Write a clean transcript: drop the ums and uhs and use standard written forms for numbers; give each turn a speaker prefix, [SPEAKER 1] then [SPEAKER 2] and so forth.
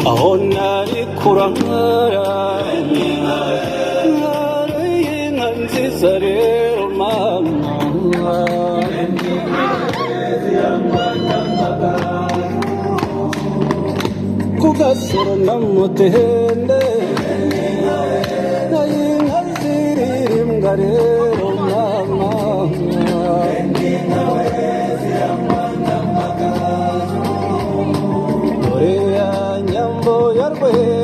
[SPEAKER 1] aho nari kurangara inka nziza rero mama ku gasoro n'amutende inka ziririmbwa rero mama dore ya nyambo ya Rwera